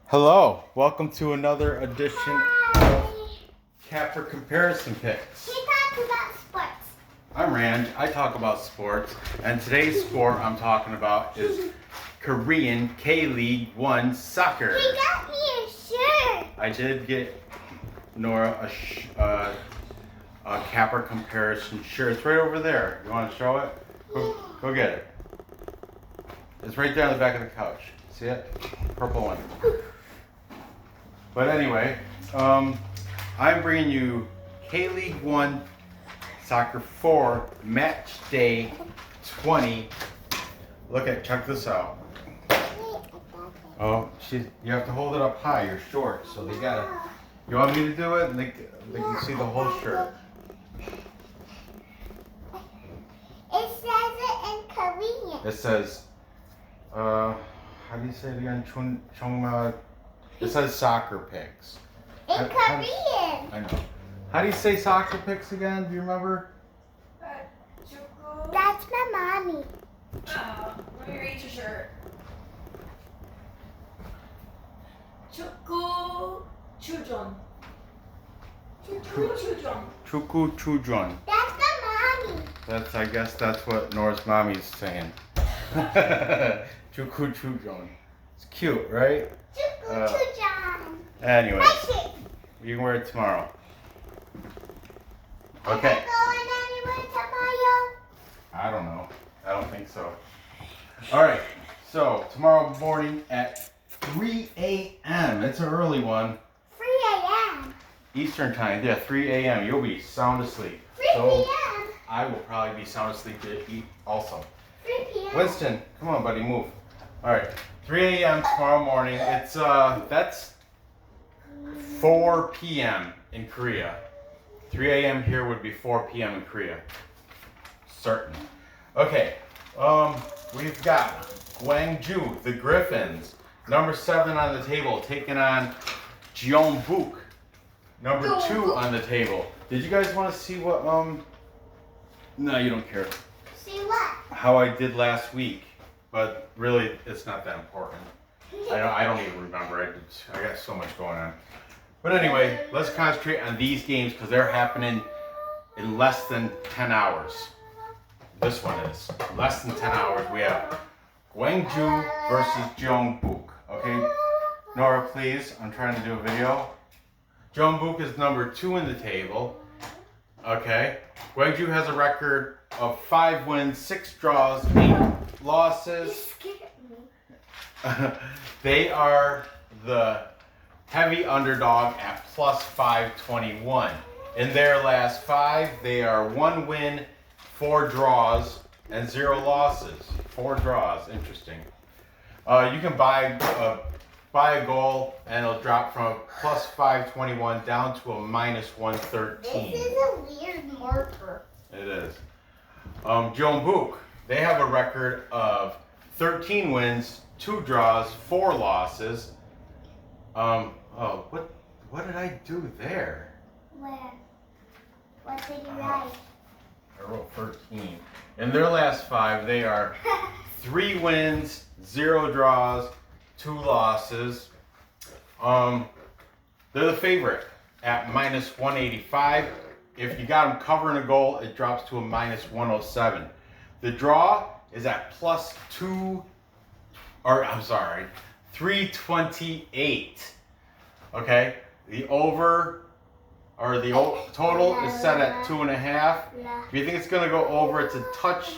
Hello, welcome to another edition of Chapter Comparison Picks. He talks about sports. I'm Ranj, I talk about sports, and today's sport I'm talking about is Korean K-League 1 soccer. He got me a shirt. I did get Nora a Capper comparison shirt. It's right over there. You want to show it? Go get it. It's right there on the back of the couch. See it? Purple one. But anyway, I'm bringing you K-League 1 Soccer 4 Match Day 20. Check this out. Oh, you have to hold it up high. You're short, so they gotta. You want me to do it? And they can see the whole shirt. It says it in Korean. It says, how do you say it again? It says soccer picks. In Korean. I know. How do you say soccer picks again? Do you remember? That's my mommy. Let me read your shirt. 축구 추전. Chuku Chujon. That's my mommy. I guess that's what Nora's mommy's saying. Chuku Chujon. It's cute, right? Chukuchujan. Anyway, Like it. you can wear it tomorrow. Am Okay. I going anywhere tomorrow? I don't know. I don't think so. Alright, so tomorrow morning at 3 a.m. It's an early one. 3 a.m. Eastern time. Yeah, 3 a.m. You'll be sound asleep. 3 So p.m. I will probably be sound asleep to eat also. 3 p.m. Winston, come on, buddy, move. All right, 3 a.m. tomorrow morning. It's that's 4 p.m. in Korea. 3 a.m. here would be 4 p.m. in Korea. Certain. Okay, we've got Gwangju, the Griffins, number 7 on the table, taking on Jeonbuk, number 2 on the table. Did you guys want to see what No, you don't care. See what? How I did last week, but really it's not that important. I don't even remember. I got so much going on. But anyway, let's concentrate on these games because they're happening in less than 10 hours. This one is less than 10 hours. We have Gwangju versus Jeonbuk. Okay, Nora, please. I'm trying to do a video. Jeonbuk is number 2 in the table. Okay, Gwangju has a record of 5 wins, 6 draws, 8 losses. You scared me. They are the heavy underdog at plus 521. In their last 5, they are 1 win, 4 draws, and 0 losses. 4 draws. Interesting. You can buy a goal, and it'll drop from plus 521 down to a minus 113. This is a weird marker. It is. Jeonbuk, they have a record of 13 wins, 2 draws, 4 losses. What did I do there? Where? What did you Oh. write? I wrote 13. In their last 5, they are 3 wins, 0 draws, 2 losses. They're the favorite at minus 185. If you got them covering a goal, it drops to a minus 107. The draw is at plus 328. Okay, the over or the total is set at 2.5. If you think it's gonna go over, it's a touch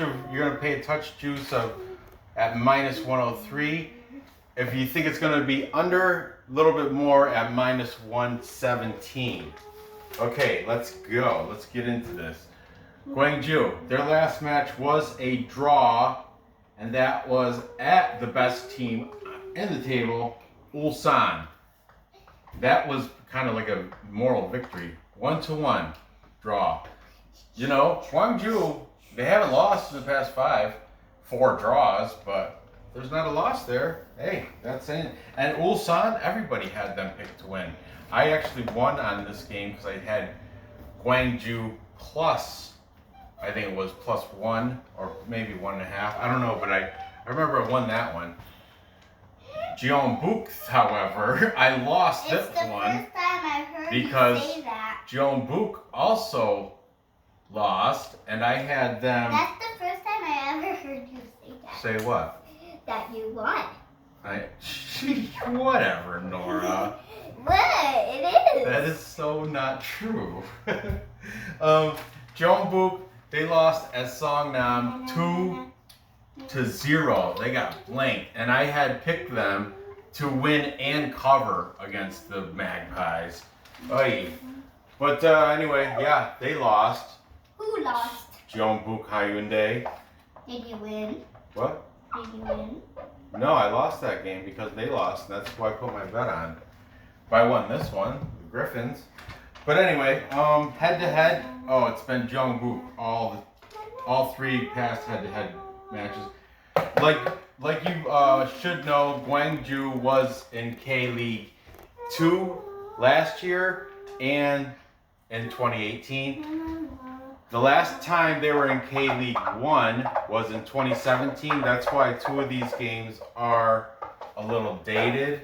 of you're gonna pay a touch juice of at minus 103. If you think it's gonna be under, a little bit more at minus 117. Okay, let's go. Let's get into this. Gwangju, their last match was a draw, and that was at the best team in the table, Ulsan. That was kind of like a moral victory. 1-1 draw. You know, Gwangju, they haven't lost in the past 4 draws, but there's not a loss there. Hey, that's it. And Ulsan, everybody had them picked to win. I actually won on this game because I had Gwangju plus, I think it was +1 or maybe 1.5. I don't know, but I remember I won that one. Jeonbuk, however, I lost It's this the one first time I heard because you say that. Jeonbuk also lost, and I had them. That's the first time I ever heard you say that. Say what? That you won. Whatever, Nora. What? It is. That is so not true. Jeonbuk, they lost at Seongnam 2-0. They got blanked, and I had picked them to win and cover against the Magpies. Oy. But anyway, yeah, they lost. Who lost? Jeonbuk Hyundai. Did you win? What? Did you win? No, I lost that game because they lost, and that's who I put my bet on. But I won this one, the Griffins. But anyway, head to head. Oh, it's been Jeonbuk all three past head to head matches. Like you should know, Gwangju was in K League 2 last year and in 2018. The last time they were in K League 1 was in 2017. That's why two of these games are a little dated.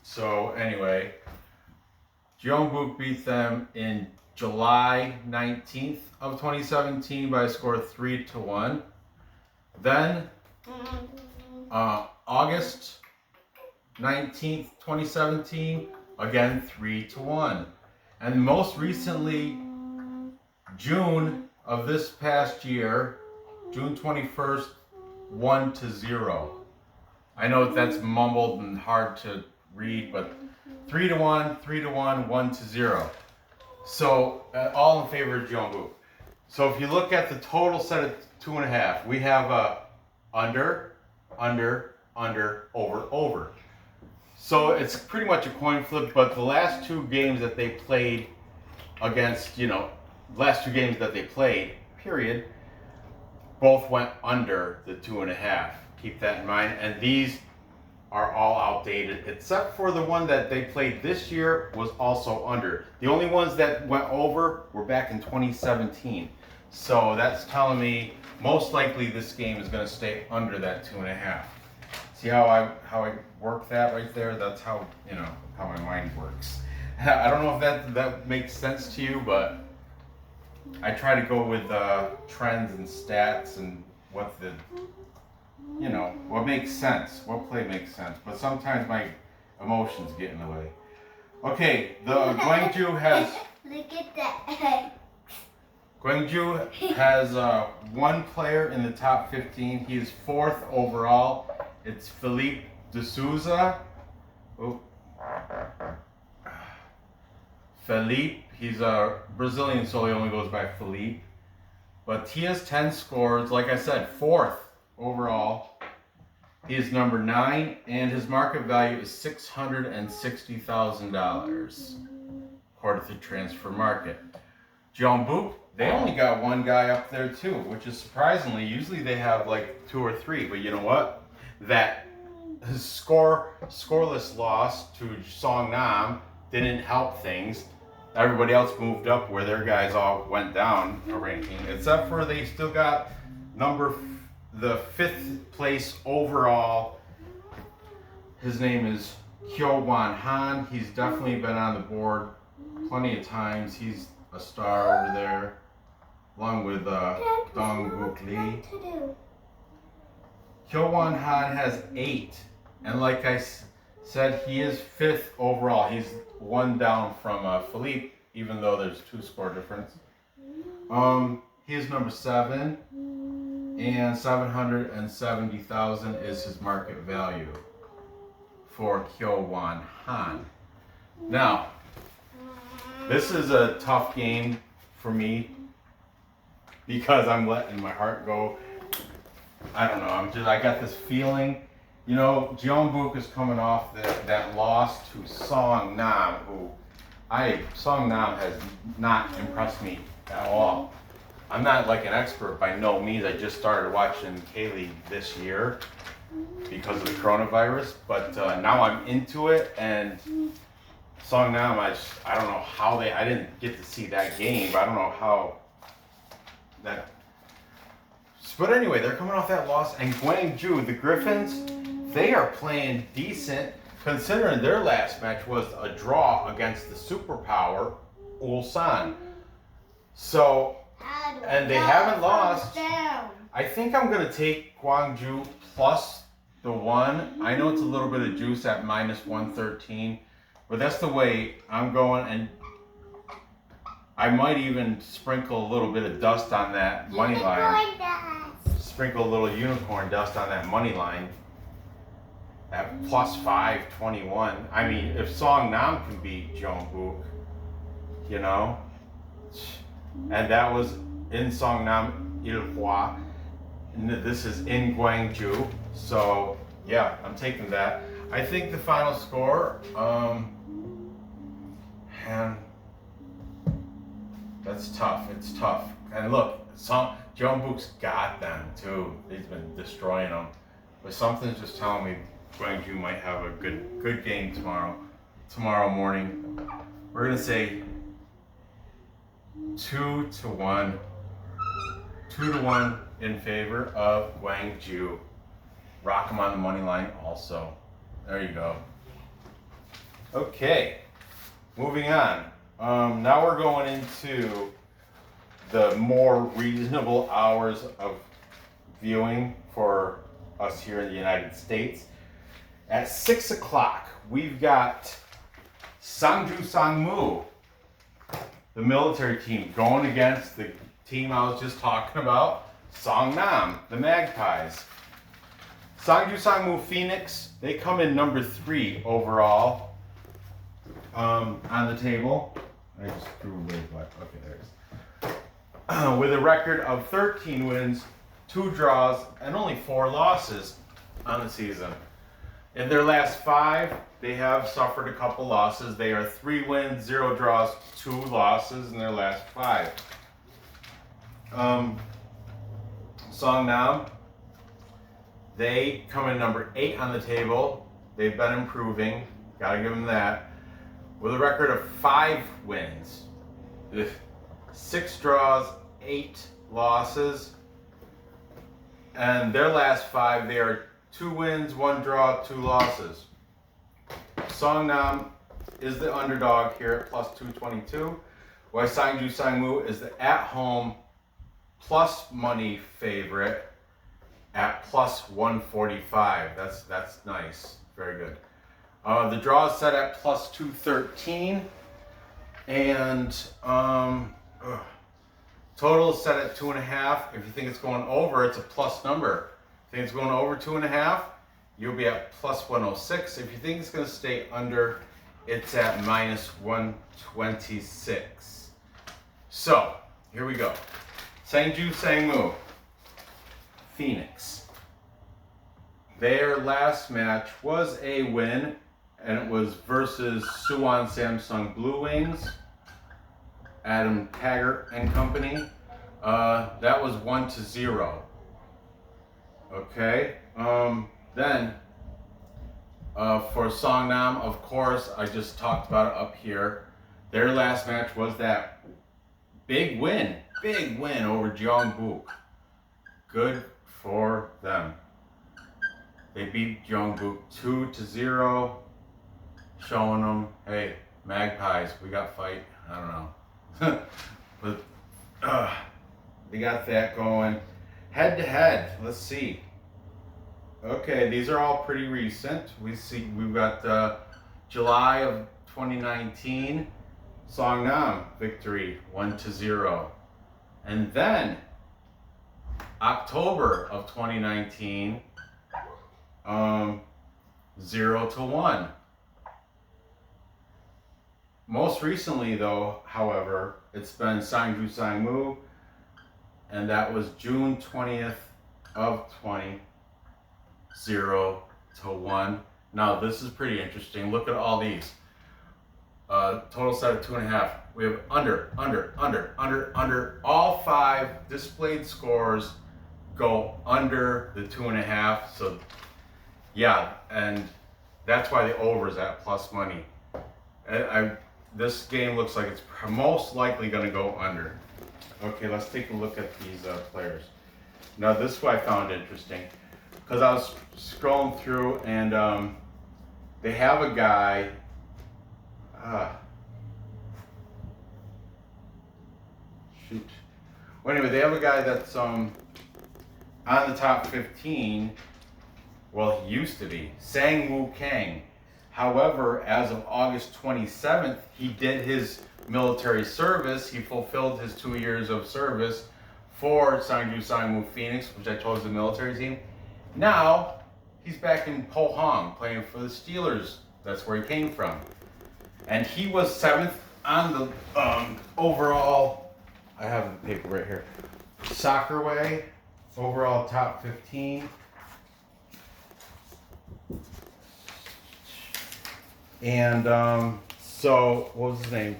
So anyway, Jeonbuk beat them in July 19th of 2017 by a score of 3-1. Then August 19th, 2017, again 3-1. And most recently, June of this past year, June 21st, 1-0. I know that's mumbled and hard to read, but 3-1, 3-1, 1-0. So all in favor of Jeonbuk. So if you look at the total set of 2.5, we have under, over. So it's pretty much a coin flip, but the last two games that they played against, last two games that they played, period, both went under the 2.5. Keep that in mind. And these are all outdated, except for the one that they played this year was also under. The only ones that went over were back in 2017. So that's telling me most likely this game is going to stay under that 2.5. See how I work that right there? That's how how my mind works. I don't know if that makes sense to you, but I try to go with trends and stats and what what makes sense, what play makes sense. But sometimes my emotions get in the way. Okay, the Gwangju has. Look at that. Gwangju has one player in the top 15. He is 4th overall. It's Felipe de Souza. Oh. Felipe, he's a Brazilian, so he only goes by Felipe. But he has 10 scores. Like I said, 4th overall. He is number 9, and his market value is $660,000, according to Transfer Market. Jeonbuk, they only got one guy up there too, which is surprisingly. Usually they have like 2 or 3, but you know what? That his scoreless loss to Seongnam didn't help things. Everybody else moved up where their guys all went down a ranking, except for they still got the 5th place overall. His name is Kyowan Han. He's definitely been on the board plenty of times. He's a star over there, along with Dong Lee. Kyowan Han has 8, and like I said, he is 5th overall. He's one down from Philippe, even though there's 2 score difference. He is number 7, and $770,000 is his market value for Kyowan Han. Now, this is a tough game for me because I'm letting my heart go. I don't know. I got this feeling. Jeonbuk is coming off that loss to Seongnam, Seongnam has not impressed me at all. I'm not like an expert by no means. I just started watching K-League this year because of the coronavirus, but now I'm into it, and Seongnam, I don't know how I didn't get to see that game, but I don't know how that But anyway, they're coming off that loss, and Gwangju, the Griffins, they are playing decent considering their last match was a draw against the superpower Ulsan. So, and they haven't lost. I think I'm going to take Gwangju plus the 1. I know it's a little bit of juice at minus 113, but that's the way I'm going, and I might even sprinkle a little bit of dust on that money line. Sprinkle a little unicorn dust on that money line at plus 521. I mean, if Seongnam can beat Jeonbuk, you know, and that was in Seongnam Ilhwa, and this is in Gwangju, so yeah, I'm taking that. I think the final score, and that's tough. It's tough. And look, Jeonbuk's got them too. He's been destroying them. But something's just telling me Gwangju might have a good game tomorrow morning. We're gonna say 2-1. 2-1 in favor of Gwangju. Rock them on the money line also. There you go. Okay, moving on. Now we're going into the more reasonable hours of viewing for us here in the United States. At 6 o'clock, we've got Sangmu, the military team, going against the team I was just talking about, Seongnam, the Magpies. Sangmu Phoenix, they come in number 3 overall on the table. I just threw away what? Okay, there it is. With a record of 13 wins, 2 draws, and only 4 losses on the season. In their last 5, they have suffered a couple losses. They are 3 wins, 0 draws, 2 losses in their last 5. Seongnam, they come in number 8 on the table. They've been improving. Gotta give them that. With a record of 5 wins, 6 draws, 8 losses. And their last 5, they are 2 wins, 1 draw, 2 losses. Seongnam is the underdog here at plus 222, while Sangmu is the at-home plus money favorite at plus 145. That's nice. Very good. The draw is set at plus 213, and total is set at 2.5. If you think it's going over, it's a plus number. If you think it's going over 2.5, you'll be at plus 106. If you think it's going to stay under, it's at minus 126. So, here we go. Sangmu, Phoenix. Their last match was a win, and it was versus Suwon Samsung Blue Wings, Adam Taggart and company. That was 1-0. Okay. Then for Seongnam, of course, I just talked about it up here. Their last match was that big win over Jeonbuk. Good for them. They beat Jeonbuk 2-0, showing them, hey, Magpies, we got fight. I don't know. But they got that going. Head to head, let's see. Okay, these are all pretty recent. We've got July of 2019, Seongnam victory 1-0. And then October of 2019, 0-1. Most recently, though, however, it's been Sangmu, and that was June 20th of 20, 0-1. Now, this is pretty interesting. Look at all these. Total set of 2.5. We have under. All 5 displayed scores go under the 2.5. So, yeah, and that's why the over is at plus money. This game looks like it's most likely going to go under. Okay, let's take a look at these players. Now this one I found interesting because I was scrolling through and they have a guy. Shoot. Well, anyway, they have a guy that's on the top 15. Well, he used to be Sangmu Kang. However, as of August 27th, he did his military service. He fulfilled his 2 years of service for Sangju Sangmu Phoenix, which I told is the military team. Now he's back in Pohang playing for the Steelers. That's where he came from, and he was 7th on the overall. I have the paper right here. Soccer way, overall top 15. And so, what was his name?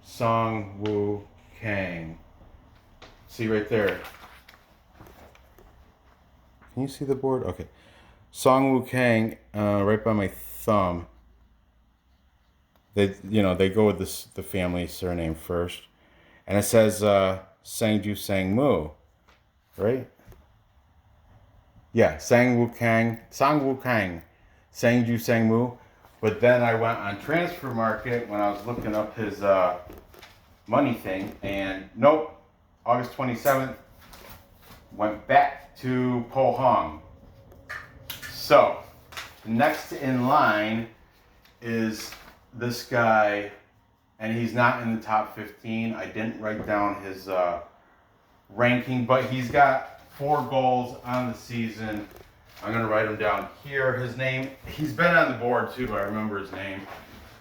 Song Kang. See right there. Can you see the board? Okay. Song Kang, right by my thumb. They go with the family surname first, and it says Sangju Sangmu, right? Yeah, Sangwoo Kang, Sangju Sangmu. But then I went on Transfer Market when I was looking up his money thing, and nope, August 27th, went back to Pohang. So, next in line is this guy, and he's not in the top 15. I didn't write down his ranking, but he's got 4 goals on the season. I'm going to write him down here. His name, he's been on the board too, I remember his name.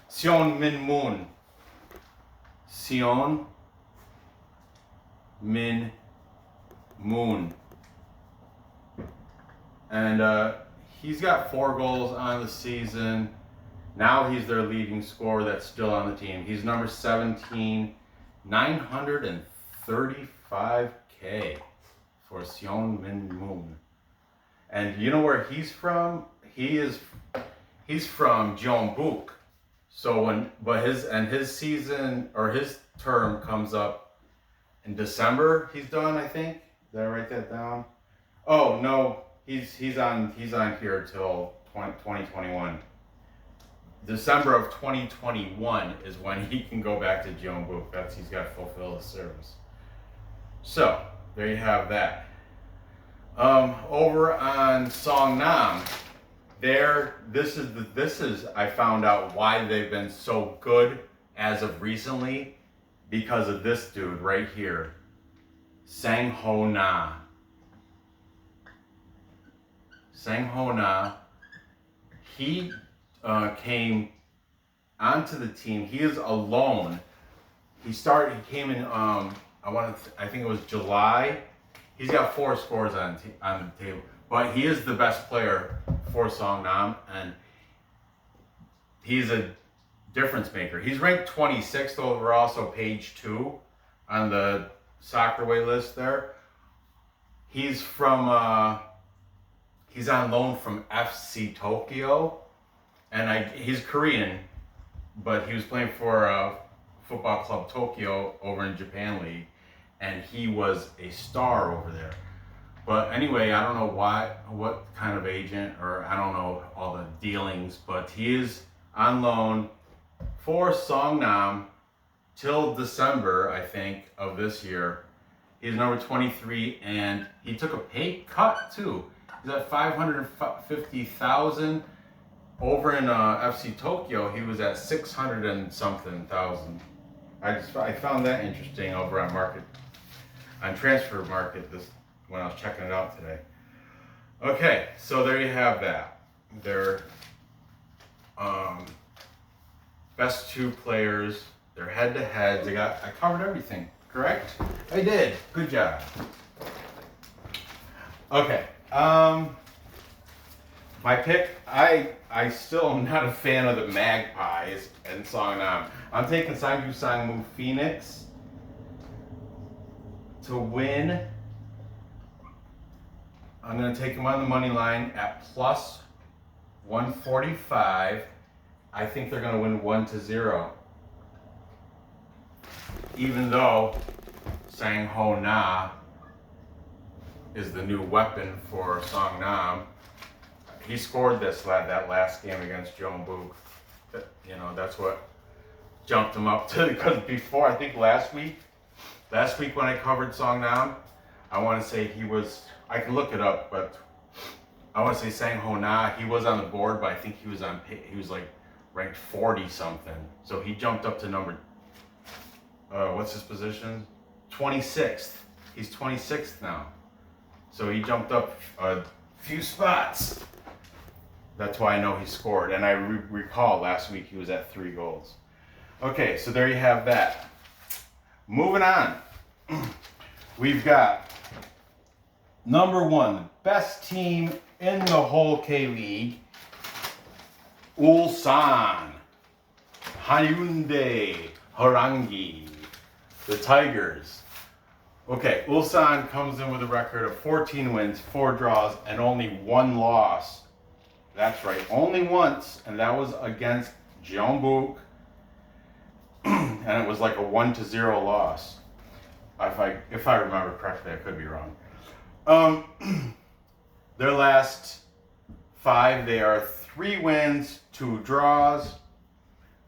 Seon Min Moon. And he's got 4 goals on the season. Now he's their leading scorer that's still on the team. He's number 17, 935K for Seon Min Moon. And you know where he's from? He's from Jeonbuk. So his season or his term comes up in December. He's done, I think. Did I write that down? Oh no, he's on here till 2021. December of 2021 is when he can go back to Jeonbuk. He's got to fulfill his service. So there you have that. Over on Seongnam, this is I found out why they've been so good as of recently, because of this dude right here, Sang Ho Na. He came onto the team. He is alone. He came in I think it was July. He's got 4 scores on the table, but he is the best player for Seongnam, and he's a difference maker. He's ranked 26th overall, so page 2 on the soccer way list there. He's he's on loan from FC Tokyo, and he's Korean, but he was playing for Football Club Tokyo over in Japan League, and he was a star over there. But anyway, I don't know what kind of agent, or I don't know all the dealings, but he is on loan for Seongnam till December, I think, of this year. He's number 23, and he took a pay cut too. He's at 550,000. Over in FC Tokyo, he was at 600 and something thousand. I found that interesting over on Transfer Market when I was checking it out today. Okay, so there you have that. Their best 2 players, their head-to-heads. I covered everything, correct? I did. Good job. Okay. My pick, I still am not a fan of the Magpies and Seongnam. I'm taking Sangju Sangmu Phoenix to win. I'm going to take them on the money line at plus 145. I think they're going to win 1-0. Even though Seongnam is the new weapon for Seongnam. He scored that last game against Jeonbuk. You know, that's what jumped him up to, because before, I think last week when I covered Seongnam, I want to say he was, I can look it up, but I want to say Seongnam, he was on the board, but I think he was like ranked 40 something. So he jumped up to number, what's his position? 26th. He's 26th now. So he jumped up a few spots. That's why I know he scored. And I recall last week he was at 3 goals. Okay, so there you have that. Moving on. We've got number 1, the best team in the whole K-League, Ulsan, Hyundai, Harangi, the Tigers. Okay, Ulsan comes in with a record of 14 wins, 4 draws, and only 1 loss. That's right, only once, and that was against Jeonbuk, and it was like a 1-0 loss. If I remember correctly, I could be wrong. Their last 5, they are 3 wins, 2 draws.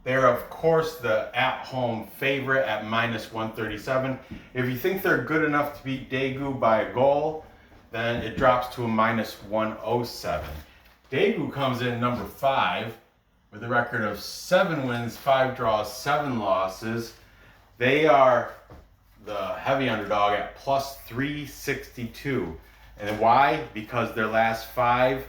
They're, of course, the at-home favorite at -137. If you think they're good enough to beat Daegu by a goal, then it drops to a -107. Daegu comes in number 5 with a record of 7 wins, 5 draws, 7 losses. They are the heavy underdog at +362. And why? Because their last 5,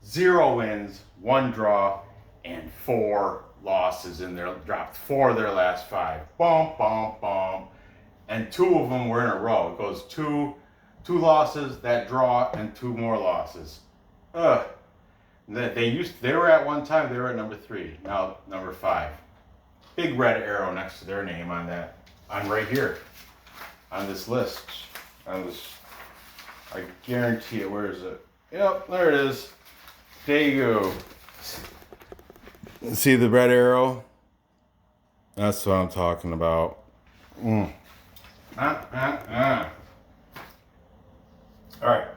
0 wins, 1 draw, and 4 losses in their, dropped 4 of their last 5. Bump, bump, bump. And 2 of them were in a row. It goes 2 losses, that draw, and 2 more losses. Ugh. They were at one time, they were at number 3, now number 5. Big red arrow next to their name on that, on right here, on this list. On this, I guarantee it. Where is it? Yep, there it is. Daegu. See the red arrow? That's what I'm talking about. All right.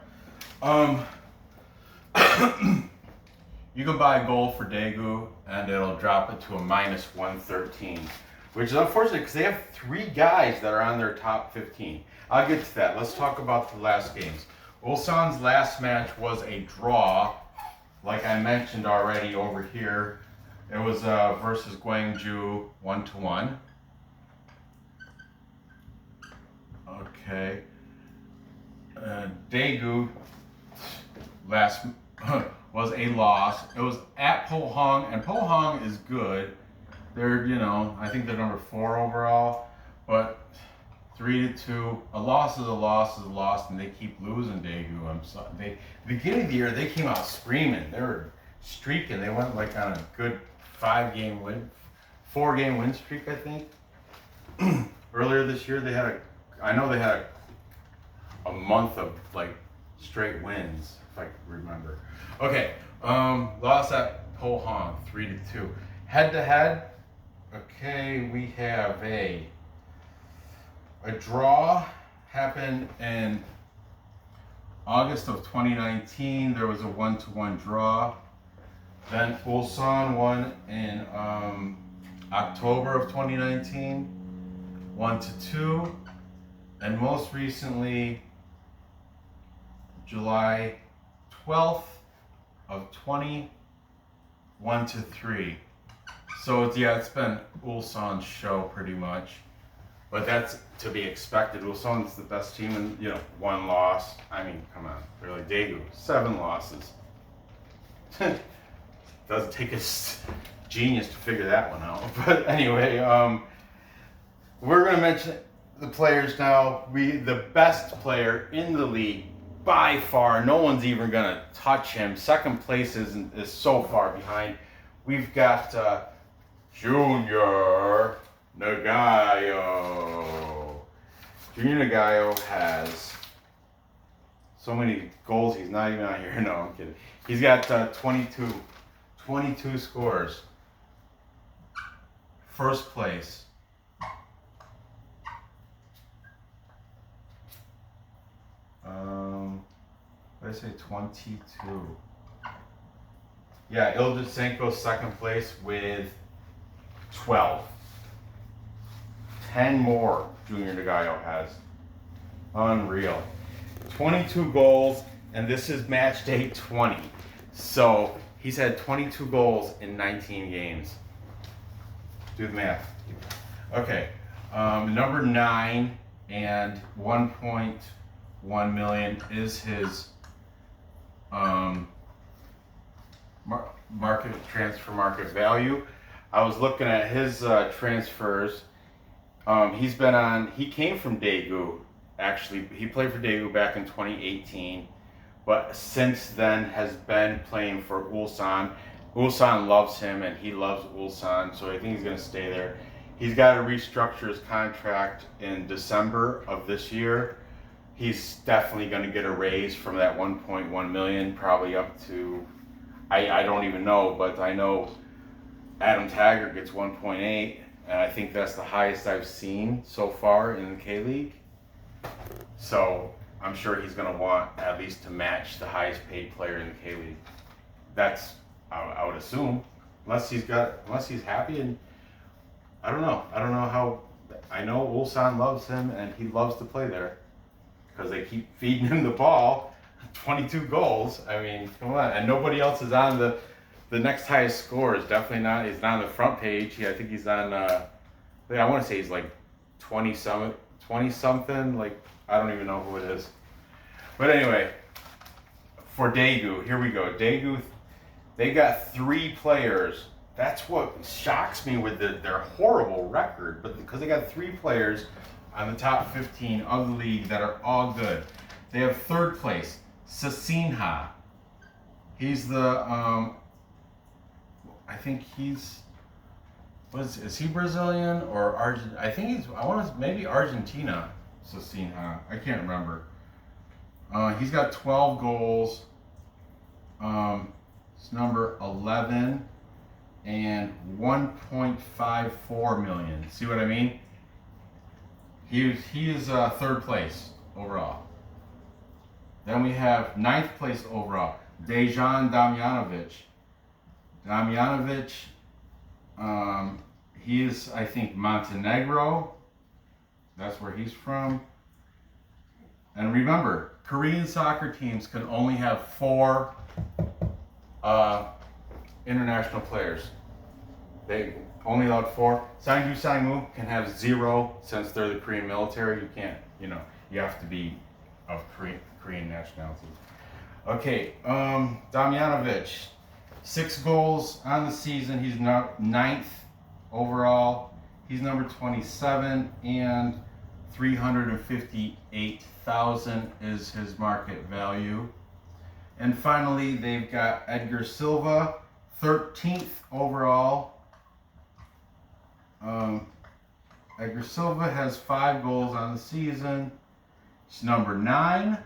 You can buy a goal for Daegu, and it'll drop it to a -113, which is unfortunate because they have 3 guys that are on their top 15. I'll get to that. Let's talk about the last games. Ulsan's last match was a draw, like I mentioned already over here. It was versus Gwangju 1-1. Okay. Daegu last was a loss. It was at Pohang, and Pohang is good. They're, you know, I think they're number 4 overall, but 3-2. A loss is a loss is a loss, and they keep losing Daegu. I'm sorry. Beginning of the year, they came out screaming. They were streaking. They went like on a good 4-game win streak, I think. Earlier this year, they had a month of like straight wins, if I remember. Okay, lost at Pohang 3-2. Head to head, okay, we have a draw happened in August of 2019. There was a 1-1 draw. Then Ulsan won in October of 2019, 1-2, and most recently, July 12th of 20, 1-3. So it's been Ulsan's show pretty much, but that's to be expected. Ulsan's the best team, and 1 loss. I mean, come on, they're like Daegu, 7 losses. Doesn't take a genius to figure that one out. But anyway, we're going to mention the players now. The best player in the league by far. No one's even going to touch him. Second place is so far behind. We've got Junior Nagaio. Junior Nagaio has so many goals, he's not even out here. No, I'm kidding. He's got 22 scores. First place. What did I say? 22. Yeah, Iljusenko second place with 12. 10 more Junior Nagaio has. Unreal. 22 goals, and this is match day 20. So he's had 22 goals in 19 games. Do the math. Okay, number 9 and 1.1 million is his transfer market value. I was looking at his transfers. He came from Daegu. Actually, he played for Daegu back in 2018, but since then has been playing for Ulsan. Ulsan loves him, and he loves Ulsan, so I think he's going to stay there. He's got to restructure his contract in December of this year. He's definitely going to get a raise from that 1.1 million, probably up to, I don't even know, but I know Adam Taggart gets 1.8, and I think that's the highest I've seen so far in the K-League. So I'm sure he's going to want at least to match the highest paid player in the K-League. That's, I would assume, unless he's happy, and I don't know how. I know Ulsan loves him, and he loves to play there because they keep feeding him the ball. 22 goals. I mean, come on, and nobody else is on the next highest score is definitely not. He's not on the front page. I think he's on. I want to say he's like 20 something. Like I don't even know who it is. But anyway, for Daegu, here we go. Daegu, they got 3 players. That's what shocks me with their horrible record. But because they got 3 players on the top 15 of the league that are all good. They have 3rd place, Sasinha. He's the, I think he's, is he Brazilian or Argent? I think maybe Argentina, Sasinha. I can't remember. He's got 12 goals. It's number 11 and 1.54 million. See what I mean? He is 3rd place overall. Then we have 9th place overall, Dejan Damjanovic. He is, I think, Montenegro. That's where he's from. And remember, Korean soccer teams can only have 4 international players. They only allowed 4. Sangmu can have 0 since they're the Korean military. You can't, you have to be of Korean nationality. Okay, Damjanovic, 6 goals on the season. He's now 9th overall. He's number 27, and 358,000 is his market value. And finally, they've got Edgar Silva, 13th overall. Edgar Silva has 5 goals on the season. He's number 9,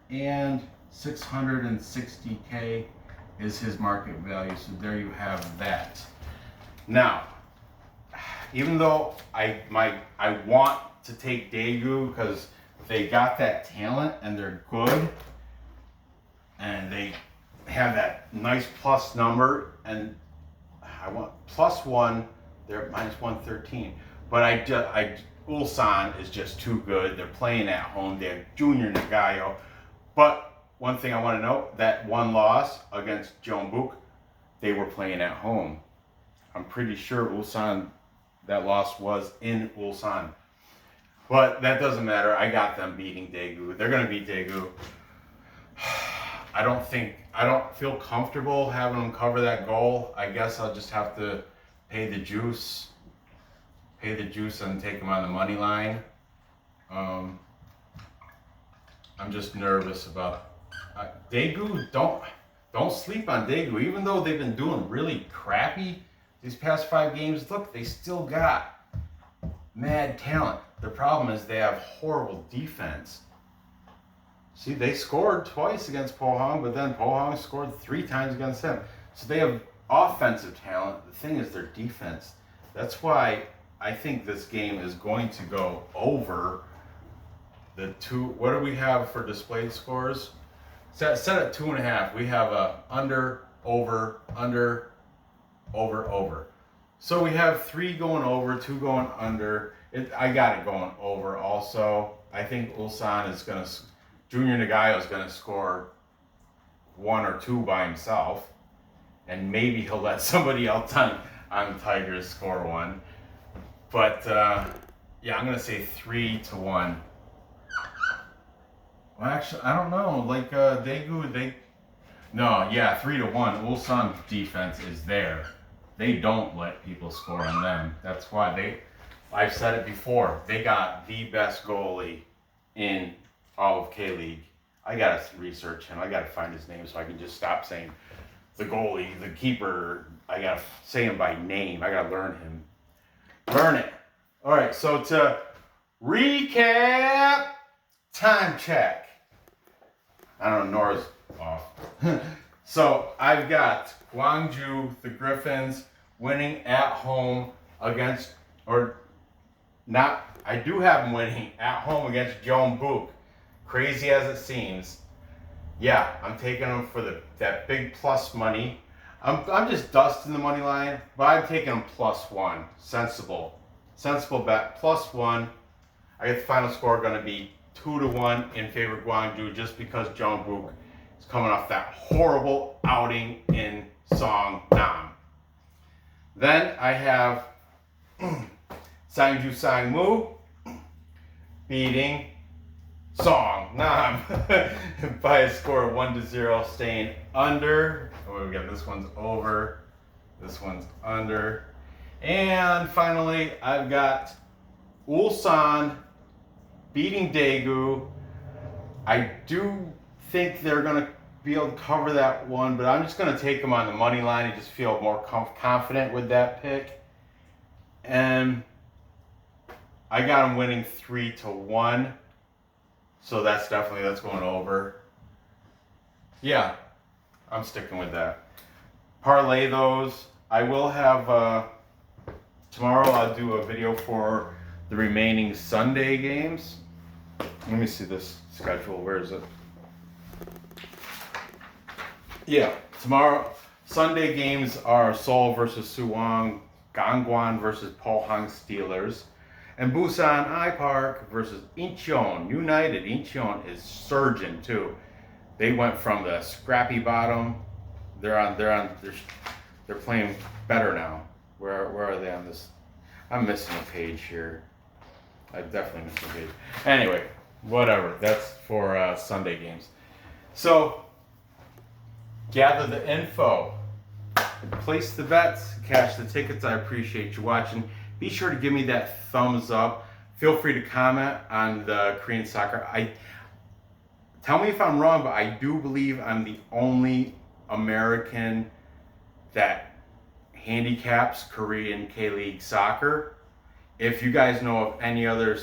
and 660K is his market value. So there you have that. Now, even though I want to take Daegu because they got that talent and they're good, and they have that nice plus number, and I want +1. They're -113. But Ulsan is just too good. They're playing at home. They have Junior Nagaio. But one thing I want to note, that one loss against Jeonbuk, they were playing at home. I'm pretty sure Ulsan, that loss was in Ulsan. But that doesn't matter. I got them beating Daegu. They're going to beat Daegu. I don't feel comfortable having them cover that goal. I guess I'll just have to pay the juice and take them on the money line. I'm just nervous about Daegu. Don't sleep on Daegu. Even though they've been doing really crappy these past 5 games, look, they still got mad talent. The problem is they have horrible defense. See, they scored twice against Pohang, but then Pohang scored 3 times against them. So they have offensive talent. The thing is their defense. That's why I think this game is going to go over. the two. What do we have for displayed scores? Set at 2.5. We have a under, over, over. So we have 3 going over, 2 going under. I got it going over also. I think Ulsan is gonna, Junior Nagaio is gonna score 1 or 2 by himself, and maybe he'll let somebody else on Tigers score 1. But yeah, I'm gonna say 3-1. Well, actually, I don't know. Like Daegu, no, yeah, 3-1. Ulsan defense is there. They don't let people score on them. That's why I've said it before. They got the best goalie in all of K-League. I gotta research him. I gotta find his name so I can just stop saying the goalie, the keeper. I gotta say him by name. I gotta learn him. Learn it. All right. So to recap, time check. I don't know. Nora's off. So I've got Gwangju, the Griffins, winning at home against, or not. I do have them winning at home against Jeonbuk. Crazy as it seems, yeah, I'm taking them for that big plus money. I'm just dusting the money line, but I'm taking them +1. Sensible bet. +1. I get the final score going to be 2-1 in favor of Gwangju, just because Jeonbuk is coming off that horrible outing in Seongnam. Then I have Sangju Sangmu beating Seongnam by a score of 1-0, staying under. Oh, we got this one's over, this one's under, and finally I've got Ulsan beating Daegu. I do think they're gonna be able to cover that one, but I'm just gonna take them on the money line and just feel more confident with that pick. And I got them winning 3-1. So that's going over. Yeah, I'm sticking with that. Parlay those. I will have, tomorrow I'll do a video for the remaining Sunday games. Let me see this schedule. Where is it? Yeah, tomorrow, Sunday games are Seoul versus Suwon, Gangwon versus Pohang Steelers, and Busan I-Park versus Incheon United. Incheon is surging too. They went from the scrappy bottom. They're playing better now. Where are they on this? I'm missing a page here. I definitely missed a page. Anyway, whatever. That's for Sunday games. So gather the info, place the bets, cash the tickets. I appreciate you watching. Be sure to give me that thumbs up. Feel free to comment on the Korean soccer. Tell me if I'm wrong, but I do believe I'm the only American that handicaps Korean K-League soccer. If you guys know of any other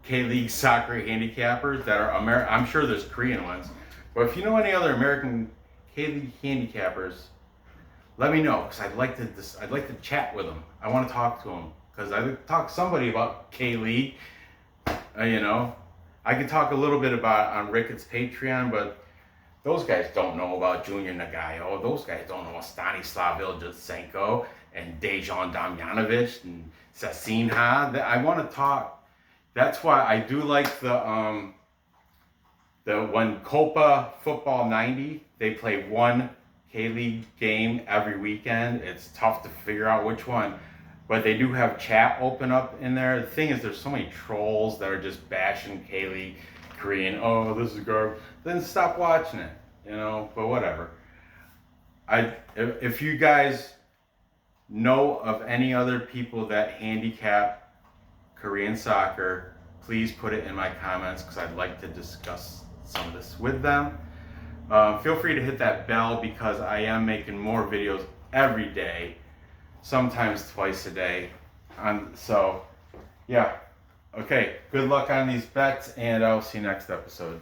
K-League soccer handicappers that are American, I'm sure there's Korean ones, but if you know any other American K-League handicappers, let me know, because I'd like to chat with them. I want to talk to them, because I could talk to somebody about K-League. You know, I could talk a little bit about it on Ricketts Patreon, but those guys don't know about Junior Nagaio. Those guys don't know about Stanislav Iljusenko and Dejan Damjanovic and Sasinha. I want to talk. That's why I do like the when Copa Football 90, they play one K-League game every weekend. It's tough to figure out which one, but they do have chat open up in there. The thing is, there's so many trolls that are just bashing K-League Korean. Oh, this is garbage. Then stop watching it, you know. But whatever. If you guys know of any other people that handicap Korean soccer, please put it in my comments, because I'd like to discuss some of this with them. Feel free to hit that bell, because I am making more videos every day, sometimes twice a day. So yeah, okay, good luck on these bets, and I'll see you next episode.